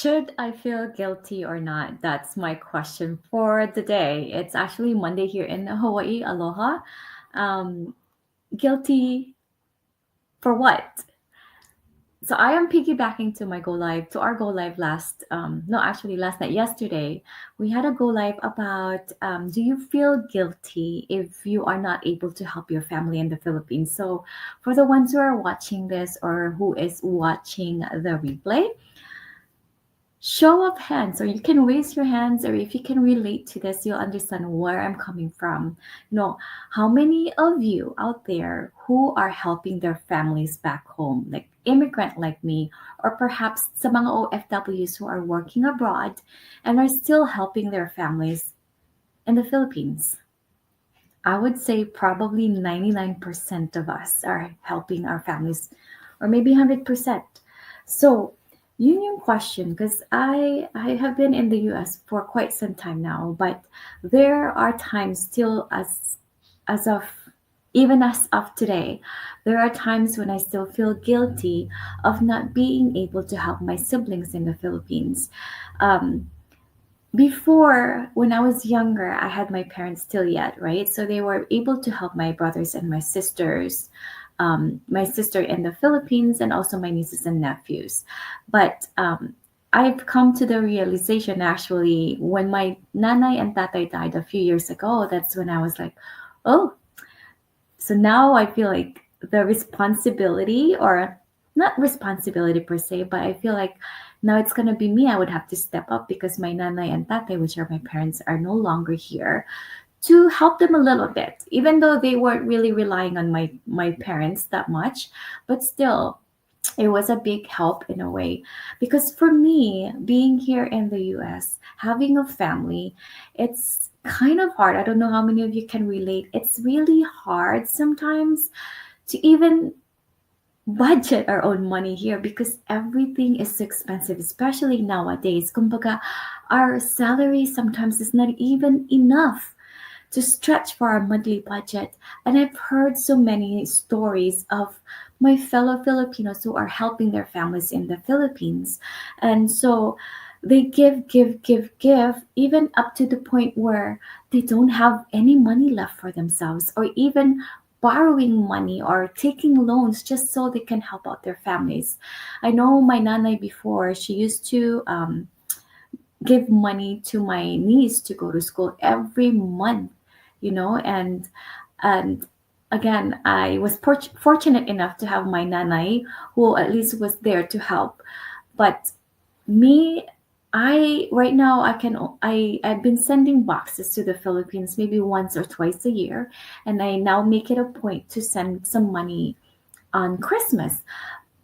Should I feel guilty or not? That's my question for the day. It's actually Monday here in Hawaii. Aloha. Um, Guilty for what? So I am piggybacking to my go live to our go live last no actually last night yesterday we had a go live about do you feel guilty if you are not able to help your family in the Philippines. So for the ones who are watching this or who is watching the replay, show of hands, or you can raise your hands, or if you can relate to this, you'll understand where I'm coming from. How many of you out there who are helping their families back home, like immigrant like me, or perhaps sa mga OFWs who are working abroad and are still helping their families in the Philippines? I would say probably 99% of us are helping our families, or maybe 100%. So, yun yung question, because I have been in the US for quite some time now, but there are times still as of even as of today, there are times when I still feel guilty of not being able to help my siblings in the Philippines. Um, Before, when I was younger, I had my parents still yet, right? So they were able to help my brothers and my sister in the Philippines, and also my nieces and nephews. But I've come to the realization actually when my nanay and tatay died a few years ago. That's when I was like, oh, so now I feel like the responsibility, or not responsibility per se, but I feel like now it's gonna be me. I would have to step up because my nanay and tate, which are my parents, are no longer here to help them a little bit, even though they weren't really relying on my parents that much. But still, it was a big help in a way, because for me, being here in the US, having a family, it's kind of hard. I don't know how many of you can relate. It's really hard sometimes to even budget our own money here because everything is so expensive, especially nowadays. Kumbaga, our salary sometimes is not even enough to stretch for our monthly budget. And I've heard so many stories of my fellow Filipinos who are helping their families in the Philippines. And so they give, even up to the point where they don't have any money left for themselves, or even borrowing money or taking loans just so they can help out their families. I know my nanay before, she used to give money to my niece to go to school every month, and again, I was fortunate enough to have my nanay who at least was there to help. But me, I right now I've been sending boxes to the Philippines maybe once or twice a year, and I now make it a point to send some money on Christmas.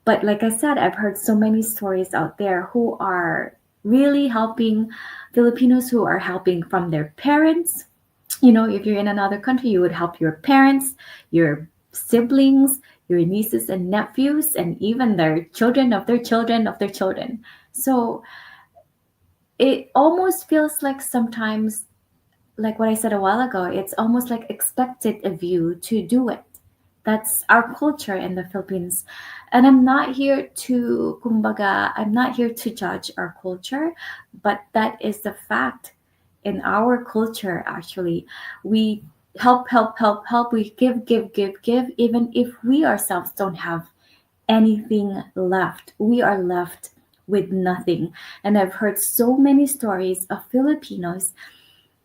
But like I said, I've heard so many stories out there who are really helping Filipinos who are helping from their parents. If you're in another country, you would help your parents, your siblings, your nieces and nephews, and even their children of their children of their children. So it almost feels like sometimes, like what I said a while ago, it's almost like expected of you to do it. That's our culture in the Philippines. And I'm not here to judge our culture, but that is the fact. In our culture, actually, we help, help, help, help. We give, even if we ourselves don't have anything left. We are left with nothing. And I've heard so many stories of Filipinos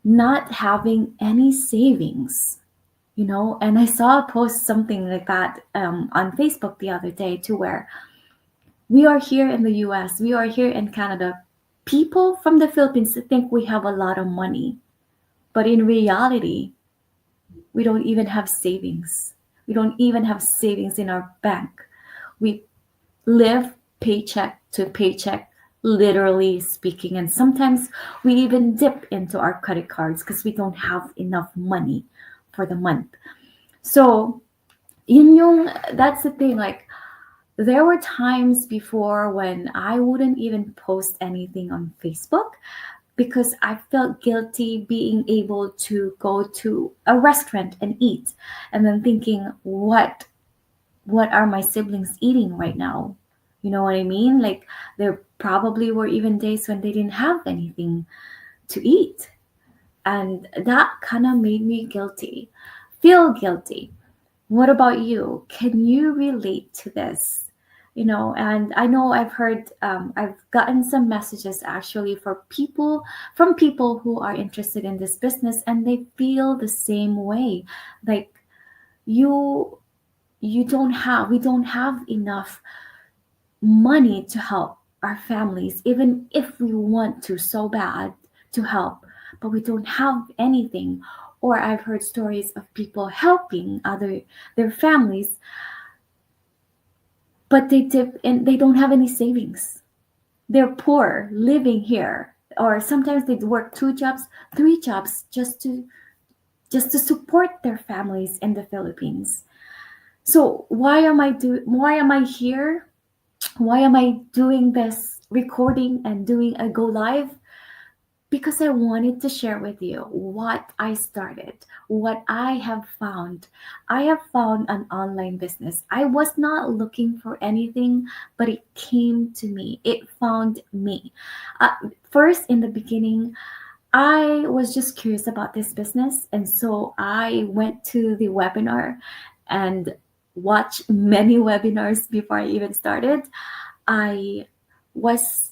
not having any savings, and I saw a post something like that on Facebook the other day, to where we are here in the US, we are here in Canada. People from the Philippines think we have a lot of money, but in reality, we don't even have savings. We don't even have savings in our bank. We live paycheck to paycheck, literally speaking. And sometimes we even dip into our credit cards because we don't have enough money for the month. So, that's the thing. Like, there were times before when I wouldn't even post anything on Facebook because I felt guilty being able to go to a restaurant and eat, and then thinking, what are my siblings eating right now? You know what I mean? Like there probably were even days when they didn't have anything to eat. And that kind of made me guilty, feel guilty. What about you? Can you relate to this? And I know I've gotten some messages actually from people who are interested in this business, and they feel the same way. Like you, we don't have enough money to help our families, even if we want to so bad to help, but we don't have anything. Or I've heard stories of people helping their families, but they don't have any savings. They're poor living here, or sometimes they work two jobs, three jobs just to support their families in the Philippines. So why am I here? Why am I doing this recording and doing a go live? Because I wanted to share with you what I started, what I have found. I have found an online business. I was not looking for anything, but it came to me. It found me. First, in the beginning, I was just curious about this business. And so I went to the webinar and watched many webinars before I even started. I was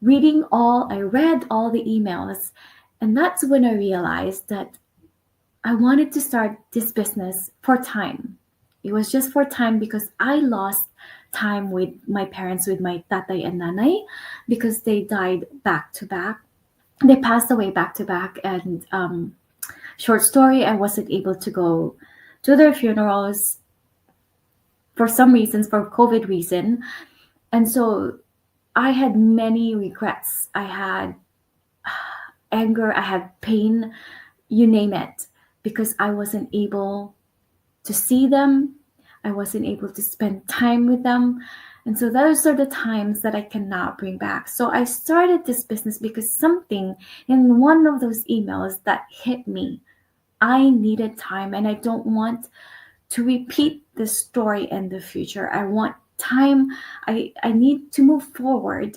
I read all the emails, and that's when I realized that I wanted to start this business for time. It was just for time because I lost time with my parents, with my tatay and nanay, because they died back to back. They passed away back to back, and short story, I wasn't able to go to their funerals for some reasons, for COVID reason, and so I had many regrets. I had anger, I had pain, you name it, because I wasn't able to see them. I wasn't able to spend time with them. And so those are the times that I cannot bring back. So I started this business because something in one of those emails that hit me. I needed time, and I don't want to repeat this story in the future. I want time. I need to move forward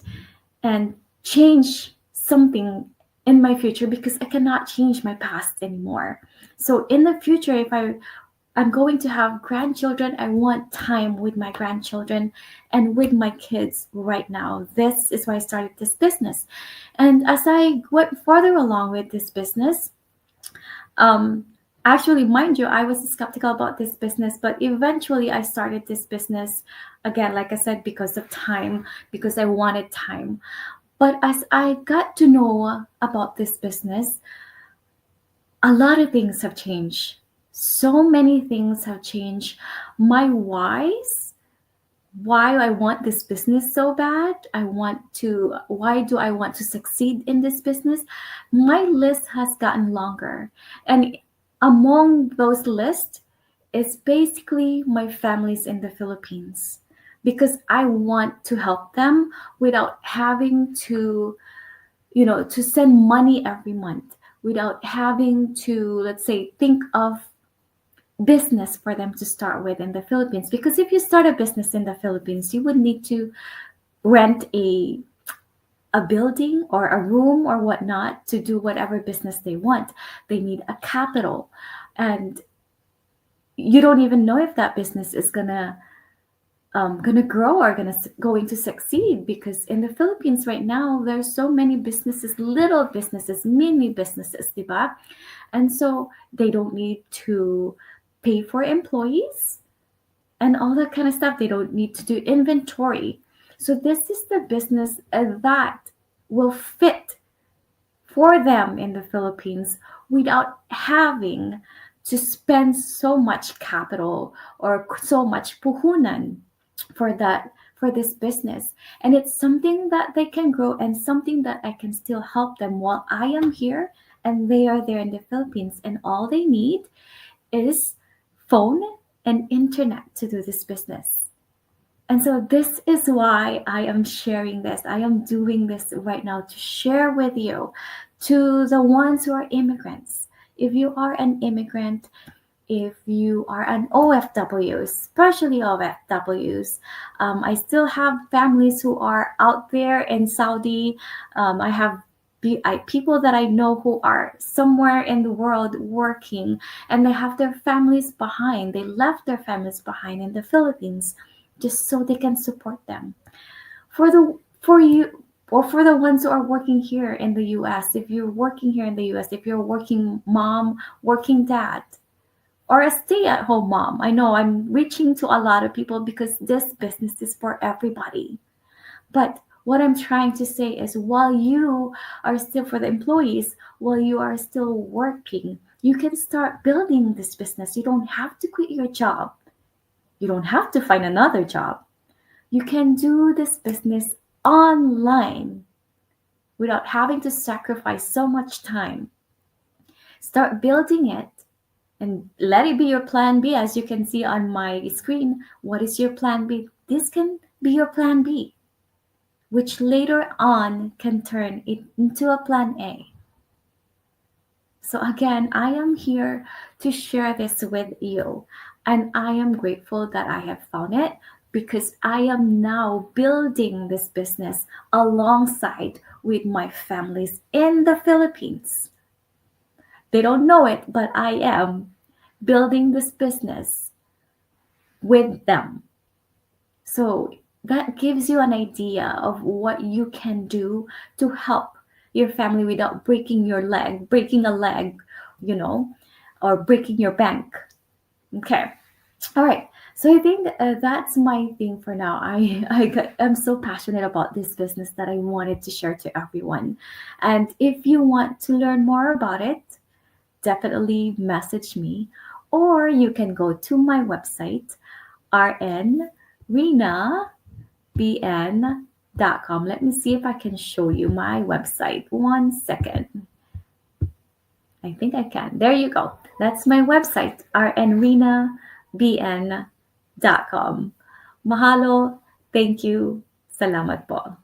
and change something in my future because I cannot change my past anymore. So in the future, if I'm going to have grandchildren, I want time with my grandchildren and with my kids right now. This is why I started this business. And as I went further along with this business, um, actually, mind you, I was skeptical about this business, but eventually I started this business again, like I said, because of time, because I wanted time. But as I got to know about this business, a lot of things have changed. So many things have changed. My why I want this business so bad. Why do I want to succeed in this business? My list has gotten longer. And among those lists is basically my families in the Philippines. Because I want to help them without having to send money every month, without having to, let's say, think of business for them to start with in the Philippines. Because if you start a business in the Philippines, you would need to rent a building or a room or whatnot to do whatever business they want. They need a capital, and you don't even know if that business is gonna grow or going to succeed, because in the Philippines right now there's so many businesses, little businesses, mini businesses, diba? And so they don't need to pay for employees and all that kind of stuff. They don't need to do inventory. So this is the business that will fit for them in the Philippines without having to spend so much capital or so much puhunan for this business. And it's something that they can grow and something that I can still help them while I am here and they are there in the Philippines, and all they need is phone and internet to do this business. And so this is why I am sharing this. I am doing this right now to share with you, to the ones who are immigrants. If you are an immigrant, if you are an OFW, especially OFWs. I still have families who are out there in Saudi. I have people that I know who are somewhere in the world working, and they have their families behind. They left their families behind in the Philippines just so they can support them. For you, or for the ones who are working here in the US, if you're working here in the US, if you're a working mom, working dad, or a stay at home mom. I know I'm reaching to a lot of people because this business is for everybody. But what I'm trying to say is while you are still for the employees, while you are still working, you can start building this business. You don't have to quit your job. You don't have to find another job. You can do this business online without having to sacrifice so much time. Start building it and let it be your plan B. As you can see on my screen, what is your plan B? This can be your plan B, which later on can turn it into a plan A. So again, I am here to share this with you, and I am grateful that I have found it because I am now building this business alongside with my families in the Philippines. They don't know it, but I am building this business with them. So that gives you an idea of what you can do to help your family without breaking a leg, you know, or breaking your bank. Okay. All right. So I think that's my thing for now. I'm so passionate about this business that I wanted to share to everyone. And if you want to learn more about it, definitely message me, or you can go to my website, rnrenabn.com. Let me see if I can show you my website. One second. I think I can. There you go. That's my website, rnrenabn.com. Mahalo. Thank you. Salamat po.